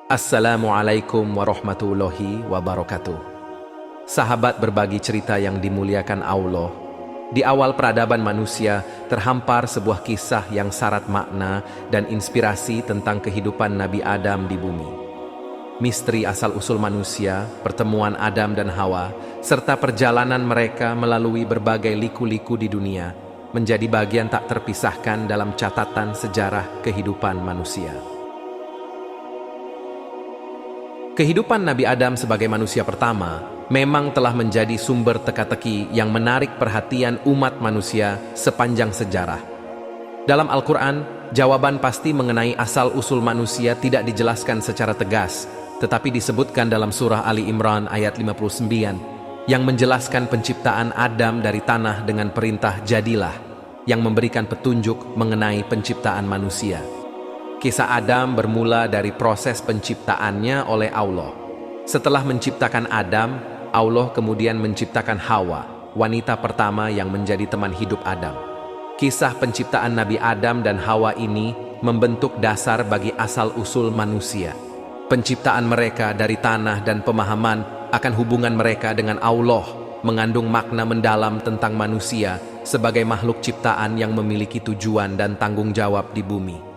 Assalamualaikum warahmatullahi wabarakatuh. Sahabat berbagi cerita yang dimuliakan Allah, di awal peradaban manusia terhampar sebuah kisah yang syarat makna dan inspirasi tentang kehidupan Nabi Adam di bumi. Misteri asal-usul manusia, pertemuan Adam dan Hawa, serta perjalanan mereka melalui berbagai liku-liku di dunia menjadi bagian tak terpisahkan dalam catatan sejarah kehidupan manusia. Kehidupan Nabi Adam sebagai manusia pertama memang telah menjadi sumber teka-teki yang menarik perhatian umat manusia sepanjang sejarah. Dalam Al-Quran, jawaban pasti mengenai asal-usul manusia tidak dijelaskan secara tegas, tetapi disebutkan dalam surah Ali Imran ayat 59 yang menjelaskan penciptaan Adam dari tanah dengan perintah jadilah, yang memberikan petunjuk mengenai penciptaan manusia. Kisah Adam bermula dari proses penciptaannya oleh Allah. Setelah menciptakan Adam, Allah kemudian menciptakan Hawa, wanita pertama yang menjadi teman hidup Adam. Kisah penciptaan Nabi Adam dan Hawa ini membentuk dasar bagi asal-usul manusia. Penciptaan mereka dari tanah dan pemahaman akan hubungan mereka dengan Allah mengandung makna mendalam tentang manusia sebagai makhluk ciptaan yang memiliki tujuan dan tanggung jawab di bumi.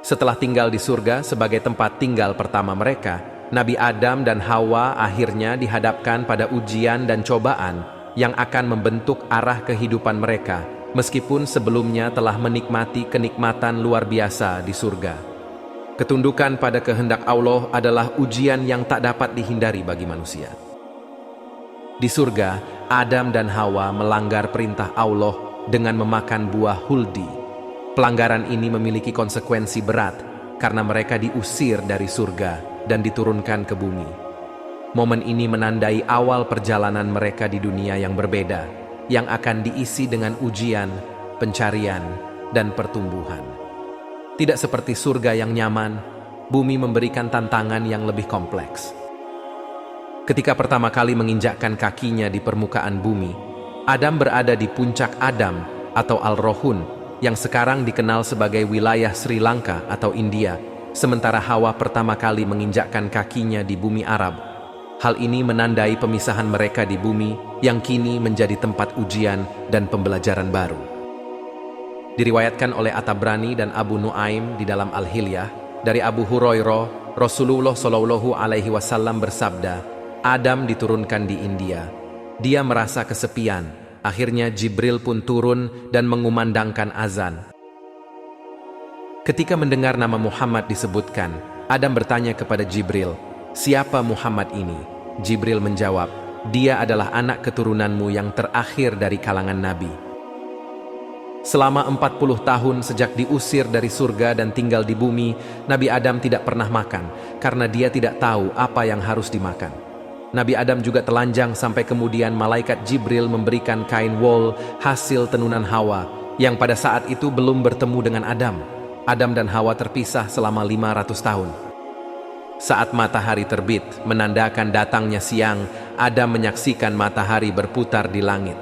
Setelah tinggal di surga sebagai tempat tinggal pertama mereka, Nabi Adam dan Hawa akhirnya dihadapkan pada ujian dan cobaan yang akan membentuk arah kehidupan mereka, meskipun sebelumnya telah menikmati kenikmatan luar biasa di surga. Ketundukan pada kehendak Allah adalah ujian yang tak dapat dihindari bagi manusia. Di surga, Adam dan Hawa melanggar perintah Allah dengan memakan buah huldi. Pelanggaran ini memiliki konsekuensi berat karena mereka diusir dari surga dan diturunkan ke bumi. Momen ini menandai awal perjalanan mereka di dunia yang berbeda, yang akan diisi dengan ujian, pencarian, dan pertumbuhan. Tidak seperti surga yang nyaman, bumi memberikan tantangan yang lebih kompleks. Ketika pertama kali menginjakkan kakinya di permukaan bumi, Adam berada di puncak Adam atau Al-Rohun, yang sekarang dikenal sebagai wilayah Sri Lanka atau India, sementara Hawa pertama kali menginjakkan kakinya di bumi Arab. Hal ini menandai pemisahan mereka di bumi yang kini menjadi tempat ujian dan pembelajaran baru. Diriwayatkan oleh At-Tabrani dan Abu Nuaim di dalam Al-Hilyah dari Abu Hurairah, Rasulullah Shallallahu Alaihi Wasallam bersabda, Adam diturunkan di India. Dia merasa kesepian. Akhirnya Jibril pun turun dan mengumandangkan azan. Ketika mendengar nama Muhammad disebutkan, Adam bertanya kepada Jibril, "Siapa Muhammad ini?" Jibril menjawab, "Dia adalah anak keturunanmu yang terakhir dari kalangan nabi." Selama 40 tahun sejak diusir dari surga dan tinggal di bumi, Nabi Adam tidak pernah makan karena dia tidak tahu apa yang harus dimakan. Nabi Adam juga telanjang sampai kemudian malaikat Jibril memberikan kain wol hasil tenunan Hawa yang pada saat itu belum bertemu dengan Adam. Adam dan Hawa terpisah selama 500 tahun. Saat matahari terbit menandakan datangnya siang, Adam menyaksikan matahari berputar di langit.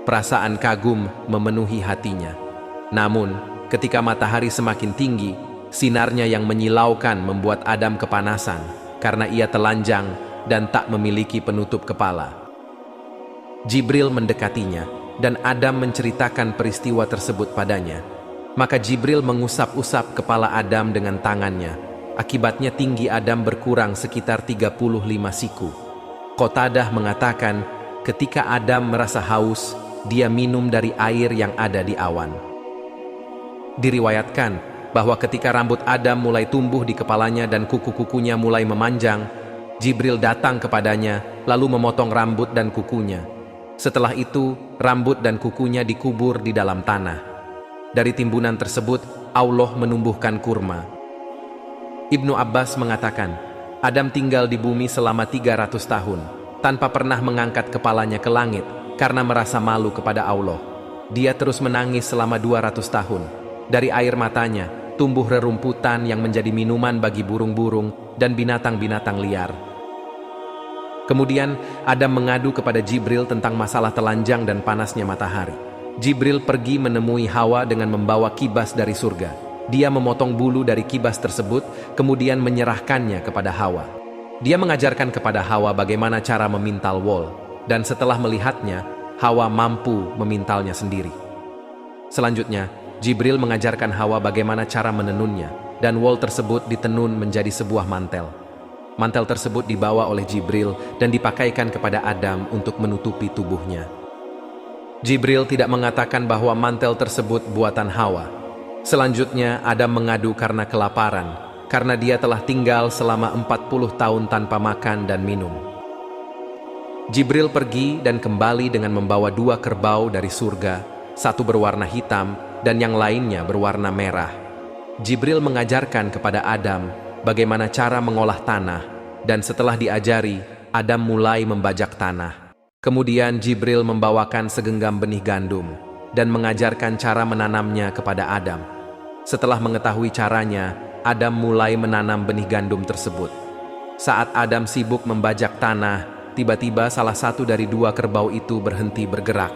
Perasaan kagum memenuhi hatinya. Namun, ketika matahari semakin tinggi, sinarnya yang menyilaukan membuat Adam kepanasan karena ia telanjang dan tak memiliki penutup kepala. Jibril mendekatinya, dan Adam menceritakan peristiwa tersebut padanya. Maka Jibril mengusap-usap kepala Adam dengan tangannya. Akibatnya tinggi Adam berkurang sekitar 35 siku. Qatadah mengatakan, ketika Adam merasa haus, dia minum dari air yang ada di awan. Diriwayatkan bahwa ketika rambut Adam mulai tumbuh di kepalanya dan kuku-kukunya mulai memanjang, Jibril datang kepadanya, lalu memotong rambut dan kukunya. Setelah itu, rambut dan kukunya dikubur di dalam tanah. Dari timbunan tersebut, Allah menumbuhkan kurma. Ibnu Abbas mengatakan, Adam tinggal di bumi selama 300 tahun, tanpa pernah mengangkat kepalanya ke langit, karena merasa malu kepada Allah. Dia terus menangis selama 200 tahun. Dari air matanya, tumbuh rerumputan yang menjadi minuman bagi burung-burung dan binatang-binatang liar. Kemudian Adam mengadu kepada Jibril tentang masalah telanjang dan panasnya matahari. Jibril pergi menemui Hawa dengan membawa kibas dari surga. dia memotong bulu dari kibas tersebut, kemudian menyerahkannya kepada Hawa. Dia mengajarkan kepada Hawa bagaimana cara memintal wol, dan setelah melihatnya, Hawa mampu memintalnya sendiri. Selanjutnya, Jibril mengajarkan Hawa bagaimana cara menenunnya, dan wol tersebut ditenun menjadi sebuah mantel. Mantel tersebut dibawa oleh Jibril dan dipakaikan kepada Adam untuk menutupi tubuhnya. Jibril tidak mengatakan bahwa mantel tersebut buatan Hawa. Selanjutnya, Adam mengadu karena kelaparan, karena dia telah tinggal selama 40 tahun tanpa makan dan minum. Jibril pergi dan kembali dengan membawa 2 kerbau dari surga, satu berwarna hitam dan yang lainnya berwarna merah. Jibril mengajarkan kepada Adam bagaimana cara mengolah tanah, dan setelah diajari, Adam mulai membajak tanah. Kemudian Jibril membawakan segenggam benih gandum dan mengajarkan cara menanamnya kepada Adam. Setelah mengetahui caranya, Adam mulai menanam benih gandum tersebut. Saat Adam sibuk membajak tanah, tiba-tiba salah satu dari 2 kerbau itu berhenti bergerak.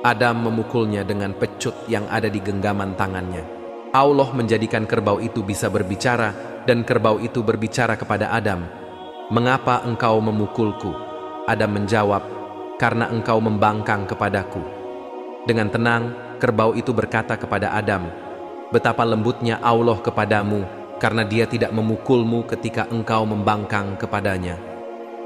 Adam memukulnya dengan pecut yang ada di genggaman tangannya. Allah menjadikan kerbau itu bisa berbicara, dan kerbau itu berbicara kepada Adam. "Mengapa engkau memukulku?" Adam menjawab, "Karena engkau membangkang kepadaku." Dengan tenang, kerbau itu berkata kepada Adam, "Betapa lembutnya Allah kepadamu, karena dia tidak memukulmu ketika engkau membangkang kepadanya."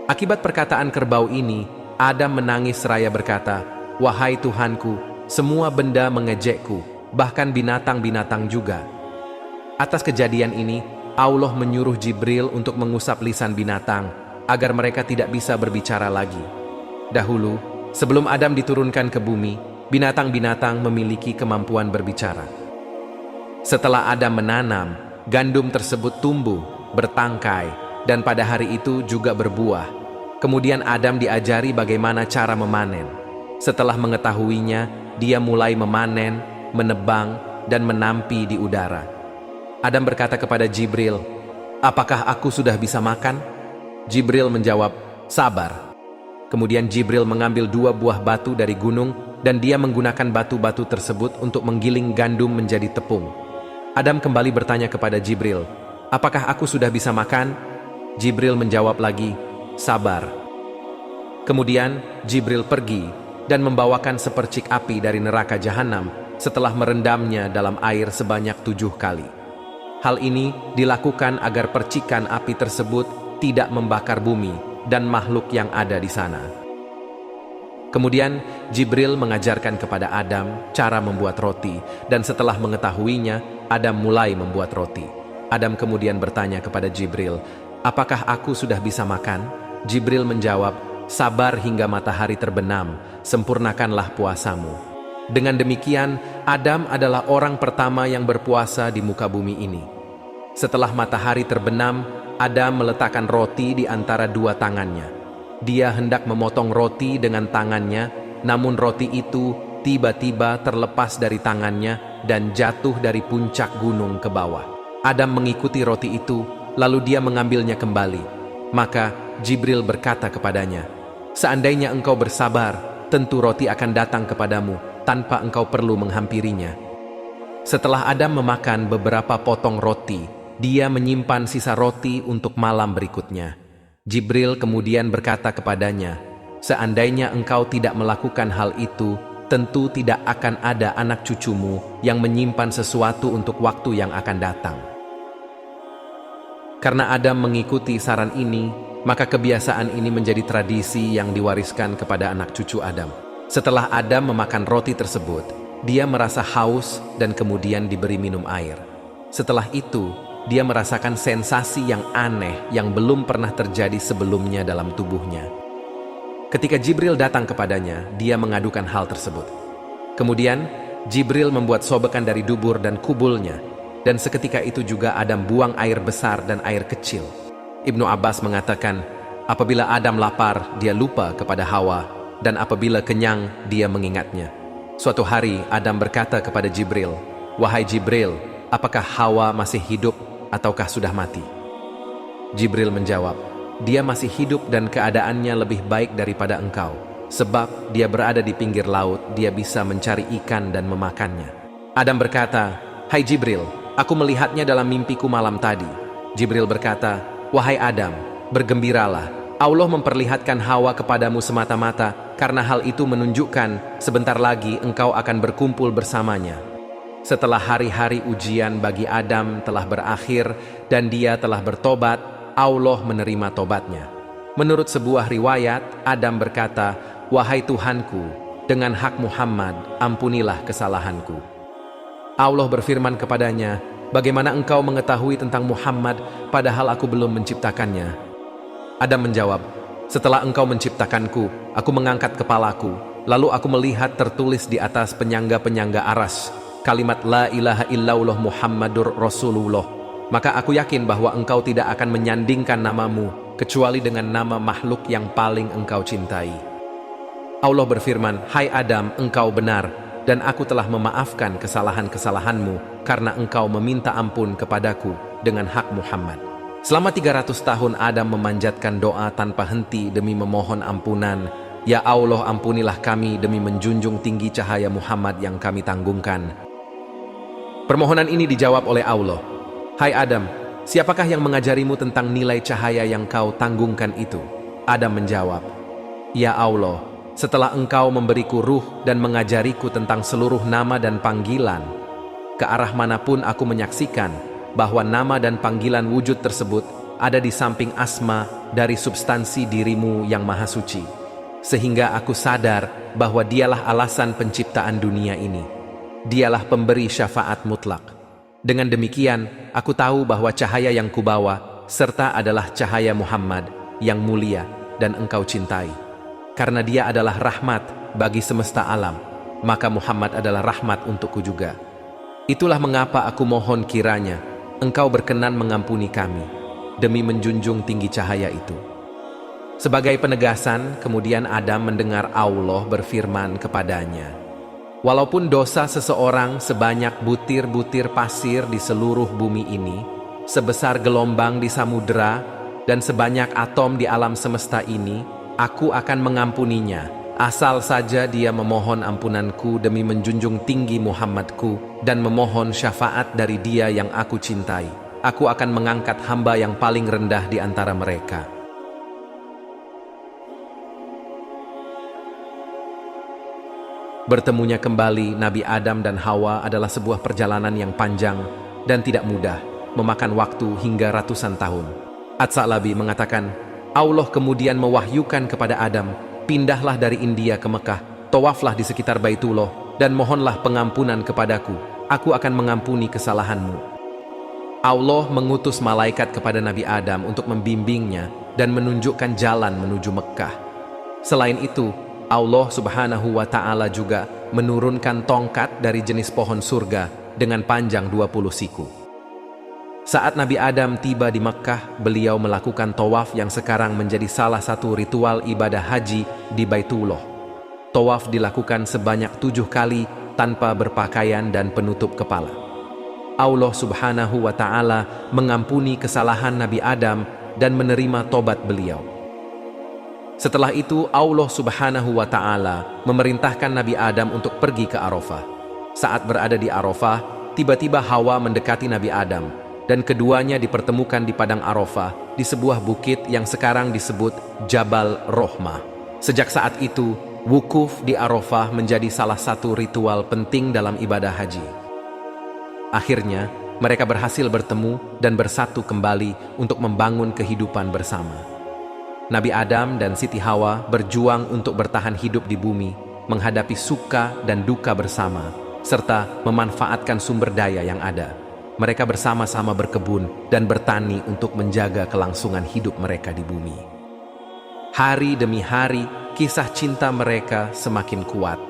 Akibat perkataan kerbau ini, Adam menangis seraya berkata, "Wahai Tuhanku, semua benda mengejekku, bahkan binatang-binatang juga." Atas kejadian ini, Allah menyuruh Jibril untuk mengusap lisan binatang, agar mereka tidak bisa berbicara lagi. Dahulu, sebelum Adam diturunkan ke bumi, binatang-binatang memiliki kemampuan berbicara. Setelah Adam menanam, gandum tersebut tumbuh, bertangkai, dan pada hari itu juga berbuah. Kemudian Adam diajari bagaimana cara memanen. Setelah mengetahuinya, dia mulai memanen, menebang, dan menampi di udara. Adam berkata kepada Jibril, "Apakah aku sudah bisa makan?" Jibril menjawab, "Sabar." Kemudian Jibril mengambil 2 buah batu dari gunung, dan dia menggunakan batu-batu tersebut untuk menggiling gandum menjadi tepung. Adam kembali bertanya kepada Jibril, "Apakah aku sudah bisa makan?" Jibril menjawab lagi, "Sabar." Kemudian Jibril pergi dan membawakan sepercik api dari neraka jahanam setelah merendamnya dalam air sebanyak 7 kali. Hal ini dilakukan agar percikan api tersebut tidak membakar bumi dan makhluk yang ada di sana. Kemudian Jibril mengajarkan kepada Adam cara membuat roti, dan setelah mengetahuinya, Adam mulai membuat roti. Adam kemudian bertanya kepada Jibril, "Apakah aku sudah bisa makan?" Jibril menjawab, "Sabar hingga matahari terbenam, sempurnakanlah puasamu." Dengan demikian, Adam adalah orang pertama yang berpuasa di muka bumi ini. Setelah matahari terbenam, Adam meletakkan roti di antara 2 tangannya. Dia hendak memotong roti dengan tangannya, namun roti itu tiba-tiba terlepas dari tangannya dan jatuh dari puncak gunung ke bawah. Adam mengikuti roti itu, lalu dia mengambilnya kembali. Maka Jibril berkata kepadanya, "Seandainya engkau bersabar, tentu roti akan datang kepadamu tanpa engkau perlu menghampirinya." Setelah Adam memakan beberapa potong roti, dia menyimpan sisa roti untuk malam berikutnya. Jibril kemudian berkata kepadanya, "Seandainya engkau tidak melakukan hal itu, tentu tidak akan ada anak cucumu yang menyimpan sesuatu untuk waktu yang akan datang." Karena Adam mengikuti saran ini, maka kebiasaan ini menjadi tradisi yang diwariskan kepada anak cucu Adam. Setelah Adam memakan roti tersebut, dia merasa haus dan kemudian diberi minum air. Setelah itu, dia merasakan sensasi yang aneh yang belum pernah terjadi sebelumnya dalam tubuhnya. Ketika Jibril datang kepadanya, dia mengadukan hal tersebut. Kemudian, Jibril membuat sobekan dari dubur dan kubulnya, dan seketika itu juga Adam buang air besar dan air kecil. Ibnu Abbas mengatakan, apabila Adam lapar, dia lupa kepada Hawa, dan apabila kenyang, dia mengingatnya. Suatu hari, Adam berkata kepada Jibril, "Wahai Jibril, apakah Hawa masih hidup ataukah sudah mati?" Jibril menjawab, "Dia masih hidup dan keadaannya lebih baik daripada engkau, sebab dia berada di pinggir laut, dia bisa mencari ikan dan memakannya." Adam berkata, "Hai Jibril, Aku melihatnya dalam mimpiku malam tadi. Jibril berkata, "Wahai Adam, bergembiralah. Allah memperlihatkan Hawa kepadamu semata-mata karena hal itu menunjukkan sebentar lagi engkau akan berkumpul bersamanya." Setelah hari-hari ujian bagi Adam telah berakhir dan dia telah bertobat, Allah menerima tobatnya. Menurut sebuah riwayat, Adam berkata, "Wahai Tuhanku, dengan hak Muhammad, ampunilah kesalahanku." Allah berfirman kepadanya, "Bagaimana engkau mengetahui tentang Muhammad padahal aku belum menciptakannya?" Adam menjawab, "Setelah engkau menciptakanku, aku mengangkat kepalaku, lalu aku melihat tertulis di atas penyangga-penyangga aras kalimat La ilaha illallah Muhammadur Rasulullah. Maka aku yakin bahwa engkau tidak akan menyandingkan namamu kecuali dengan nama makhluk yang paling engkau cintai." Allah berfirman, "Hai Adam, engkau benar, dan aku telah memaafkan kesalahan-kesalahanmu karena engkau meminta ampun kepadaku dengan hak Muhammad." Selama 300 tahun Adam memanjatkan doa tanpa henti demi memohon ampunan. "Ya Allah, ampunilah kami demi menjunjung tinggi cahaya Muhammad yang kami tanggungkan." Permohonan ini dijawab oleh Allah. "Hai Adam, siapakah yang mengajarimu tentang nilai cahaya yang kau tanggungkan itu?" Adam menjawab, "Ya Allah, setelah engkau memberiku ruh dan mengajariku tentang seluruh nama dan panggilan, ke arah manapun aku menyaksikan bahwa nama dan panggilan wujud tersebut ada di samping asma dari substansi dirimu yang maha suci, sehingga aku sadar bahwa dialah alasan penciptaan dunia ini. Dialah pemberi syafaat mutlak. Dengan demikian, aku tahu bahwa cahaya yang kubawa serta adalah cahaya Muhammad yang mulia dan engkau cintai. Karena dia adalah rahmat bagi semesta alam, maka Muhammad adalah rahmat untukku juga. Itulah mengapa aku mohon kiranya engkau berkenan mengampuni kami demi menjunjung tinggi cahaya itu." Sebagai penegasan, kemudian Adam mendengar Allah berfirman kepadanya, "Walaupun dosa seseorang sebanyak butir-butir pasir di seluruh bumi ini, sebesar gelombang di samudera, dan sebanyak atom di alam semesta ini, aku akan mengampuninya, asal saja dia memohon ampunanku demi menjunjung tinggi Muhammadku dan memohon syafaat dari dia yang aku cintai. Aku akan mengangkat hamba yang paling rendah di antara mereka." Bertemunya kembali Nabi Adam dan Hawa adalah sebuah perjalanan yang panjang dan tidak mudah, memakan waktu hingga ratusan tahun. At-Sa'labi mengatakan, Allah kemudian mewahyukan kepada Adam, "Pindahlah dari India ke Mekah, tawaflah di sekitar Baitullah, dan mohonlah pengampunan kepadaku. Aku akan mengampuni kesalahanmu." Allah mengutus malaikat kepada Nabi Adam untuk membimbingnya dan menunjukkan jalan menuju Mekah. Selain itu, Allah Subhanahu wa Ta'ala juga menurunkan tongkat dari jenis pohon surga dengan panjang 20 siku. Saat Nabi Adam tiba di Mekkah, beliau melakukan tawaf yang sekarang menjadi salah satu ritual ibadah haji di Baitullah. Tawaf dilakukan sebanyak 7 kali tanpa berpakaian dan penutup kepala. Allah Subhanahu wa Ta'ala mengampuni kesalahan Nabi Adam dan menerima tobat beliau. Setelah itu, Allah Subhanahu wa Ta'ala memerintahkan Nabi Adam untuk pergi ke Arafah. Saat berada di Arafah, tiba-tiba Hawa mendekati Nabi Adam, dan keduanya dipertemukan di padang Arafah di sebuah bukit yang sekarang disebut Jabal Rohmah. Sejak saat itu, wukuf di Arafah menjadi salah satu ritual penting dalam ibadah haji. Akhirnya, mereka berhasil bertemu dan bersatu kembali untuk membangun kehidupan bersama. Nabi Adam dan Siti Hawa berjuang untuk bertahan hidup di bumi, menghadapi suka dan duka bersama, serta memanfaatkan sumber daya yang ada. Mereka bersama-sama berkebun dan bertani untuk menjaga kelangsungan hidup mereka di bumi. Hari demi hari, kisah cinta mereka semakin kuat.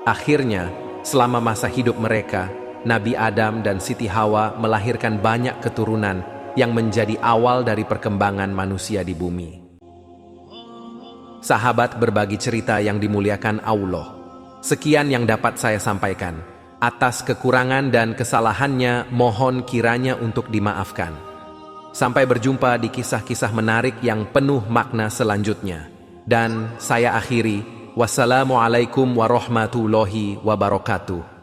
Akhirnya, selama masa hidup mereka, Nabi Adam dan Siti Hawa melahirkan banyak keturunan yang menjadi awal dari perkembangan manusia di bumi. Sahabat berbagi cerita yang dimuliakan Allah. Sekian yang dapat saya sampaikan. Atas kekurangan dan kesalahannya, mohon kiranya untuk dimaafkan. Sampai berjumpa di kisah-kisah menarik yang penuh makna selanjutnya. Dan saya akhiri, wassalamualaikum warahmatullahi wabarakatuh.